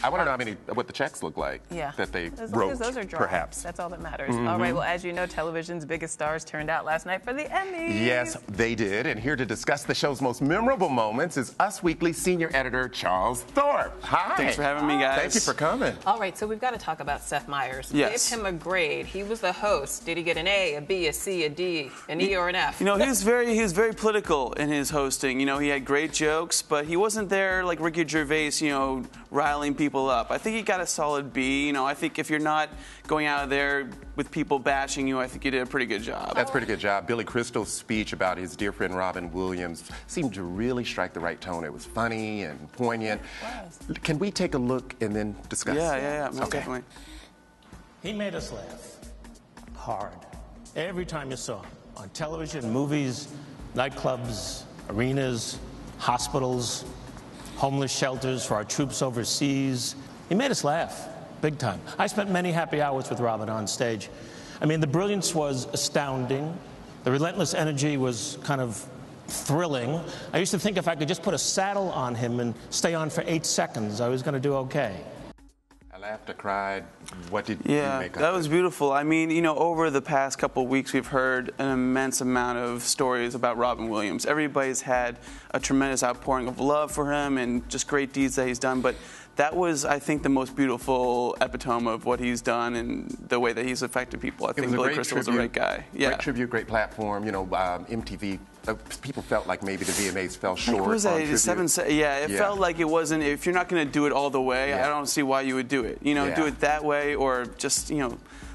I want to know what the checks look like. Yeah. That they as wrote. long as those are dry, perhaps. that's all that matters. All right. Well, as you know, television's biggest stars turned out last night for the Emmys. Yes, they did. And here to discuss the show's most memorable moments is Us Weekly senior editor Charles Thorp. Hi. Thanks for having me, guys. Thank you for coming. All right, so we've got to talk about Seth Meyers. Yes. Give him a grade. He was the host. Did he get an A, a B, a C, a D, an E, or an F? You know, he was very political in his hosting. You know, he had great jokes, but he wasn't there like Ricky Gervais, you know, riling people up. I think he got a solid B. You know, I think if you're not going out of there with people bashing you, I think you did a pretty good job. That's a pretty good job. Billy Crystal's speech about his dear friend Robin Williams seemed to really strike the right tone. It was funny and poignant. Can we take a look and then discuss? Yeah, most definitely. He made us laugh hard every time you saw him on television, movies, nightclubs, arenas, hospitals, homeless shelters for our troops overseas. He made us laugh big time. I spent many happy hours with Robin on stage. I mean, the brilliance was astounding. The relentless energy was kind of thrilling. I used to think if I could just put a saddle on him and stay on for 8 seconds, I was going to do okay. I laughed, I cried. What did you make of it? That was beautiful. I mean, you know, over the past couple of weeks, we've heard an immense amount of stories about Robin Williams. Everybody's had a tremendous outpouring of love for him and just great deeds that he's done. But that was, I think, the most beautiful epitome of what he's done and the way that he's affected people. I think Billy Crystal was a great guy. Yeah. Great tribute, great platform. You know, MTV. People felt like maybe the VMAs fell short. What was that? 87? Yeah, it felt like it wasn't. If you're not going to do it all the way, I don't see why you would do it. You know, do it that way, or just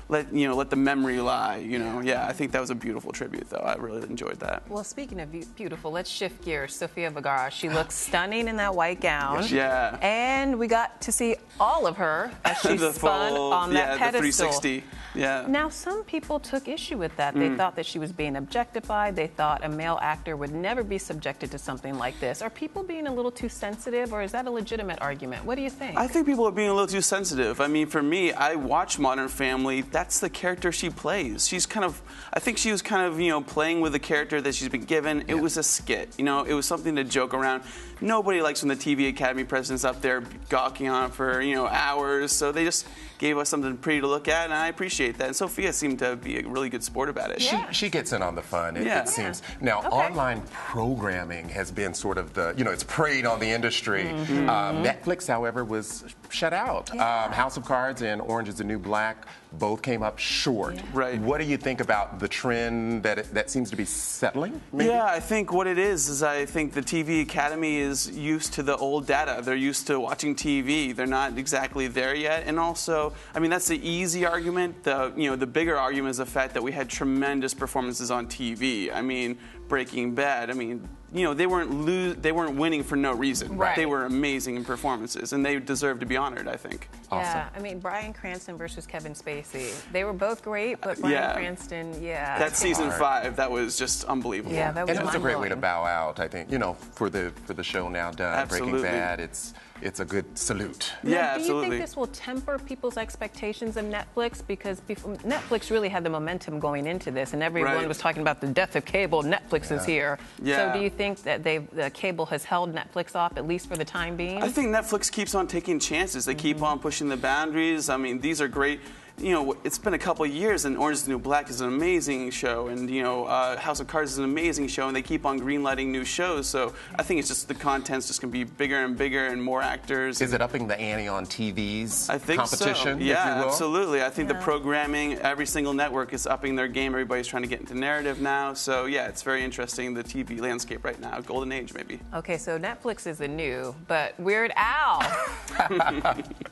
let the memory lie. You know, I think that was a beautiful tribute, though. I really enjoyed that. Well, speaking of beautiful, let's shift gears. Sofia Vergara, she looks stunning in that white gown. Yeah. And we got to see all of her as she spun on that pedestal. The 360. Yeah. Now, some people took issue with that. They thought that she was being objectified. They thought a male actor would never be subjected to something like this. Are people being a little too sensitive, or is that a legitimate argument? What do you think? I think people are being a little too sensitive. I mean, for me, I watch Modern Family. That's the character she plays. She's kind of, I think she was kind of, you know, playing with the character that she's been given. It was a skit. You know, it was something to joke around. Nobody likes when the TV Academy president's up there gawking on it for, you know, hours. So they just gave us something pretty to look at, and I appreciate that. And Sofia seemed to be a really good sport about it. She gets in on the fun, it seems. Now, online programming has been sort of the, you know, it's preyed on the industry. Netflix, however, was shut out. House of Cards and Orange is the New Black both came up short. Right. What do you think about the trend that seems to be settling? Maybe? Yeah, I think what it is I think the TV Academy is used to the old data. They're used to watching TV. They're not exactly there yet. And also, I mean, that's the easy argument. The bigger argument is the fact that we had tremendous performances on TV. I mean, Breaking Bad. I mean, you know, they weren't winning for no reason. Right. They were amazing in performances, and they deserve to be honored, I think. Yeah, I mean, Bryan Cranston versus Kevin Spacey. They were both great, but Bryan Cranston, that season 5, that was just unbelievable. Yeah, that was and it was a great way to bow out, I think. You know, for the show now done, Absolutely. Breaking Bad, it's a good salute. Now, do you think this will temper people's expectations of Netflix? Because Netflix really had the momentum going into this, and everyone was talking about the death of cable. Netflix is here. So do you think that the cable has held Netflix off, at least for the time being? I think Netflix keeps on taking chances. They keep on pushing the boundaries. I mean, these are great. You know, it's been a couple of years, and Orange is the New Black is an amazing show, and, you know, House of Cards is an amazing show, and they keep on greenlighting new shows. So I think it's just the content's just going to be bigger and bigger and more actors. Is it upping the ante on TV's competition, so. Yeah, if you will? Absolutely. I think the programming, every single network is upping their game. Everybody's trying to get into narrative now. So, yeah, it's very interesting, the TV landscape right now. Golden age, maybe. Okay, so Netflix is the new, but Weird Al.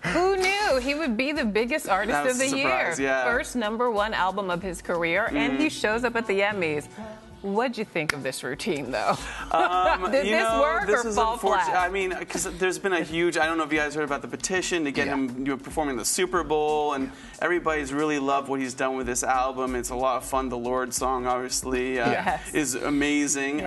Who knew he would be the biggest artist of the year? First #1 album of his career, and he shows up at the Emmys. What'd you think of this routine, though? Did this work or fall flat? I mean, because there's been a huge, I don't know if you guys heard about the petition to get him performing the Super Bowl, and everybody's really loved what he's done with this album. It's a lot of fun. The Lord song, obviously, is amazing.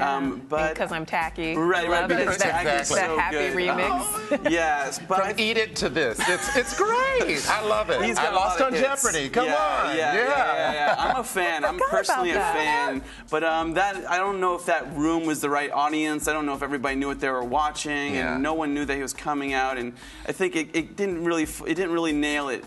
But because I'm tacky. Right, because that happy remix. Yes, but from Eat It to this. It's great. I love it. He's got I lost on hits. Jeopardy. Come on. Yeah. I'm a fan. I'm personally a fan. But That I don't know if that room was the right audience. I don't know if everybody knew what they were watching, and no one knew that he was coming out. And I think it didn't really nail it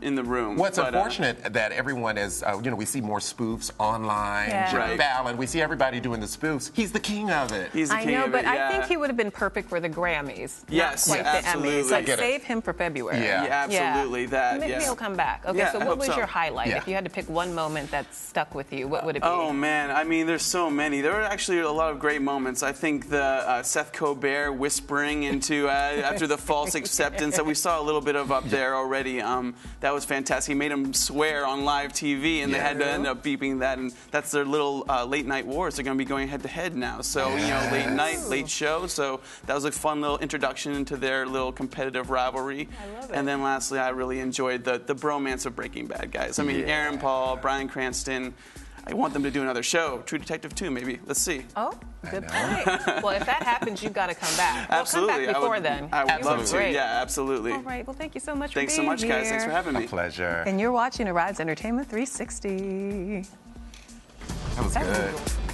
in the room. Well, it's unfortunate that everyone is. We see more spoofs online. Jimmy Fallon. We see everybody doing the spoofs. He's the king of it. He's the king of it. But I think he would have been perfect for the Grammys. Yes, not quite the Emmys. Like save him for February. Yeah, absolutely. That. Maybe he'll come back. Okay, so what was your highlight? If you had to pick one moment that stuck with you, what would it be? Oh man, I mean, there's so many. There were actually a lot of great moments. I think the Seth Colbert whispering into after the false acceptance that we saw a little bit of up there already. That was fantastic. He made him swear on live TV, and they had to end up beeping that. And that's their little late night wars. They're going to be going head to head now. So late night, late show. So that was a fun little introduction into their little competitive rivalry. I love it. And then lastly, I really enjoyed the bromance of Breaking Bad guys. I mean, Aaron Paul, Bryan Cranston. I want them to do another show. True Detective 2, maybe. Let's see. Oh, good point. Well, if that happens, you've got to come back. Absolutely. Come back before then. I would love to. Yeah, absolutely. All right. Well, thank you so much for being here. Thanks so much, guys. Thanks for having me. A pleasure. And you're watching Arrives Entertainment 360. That was good.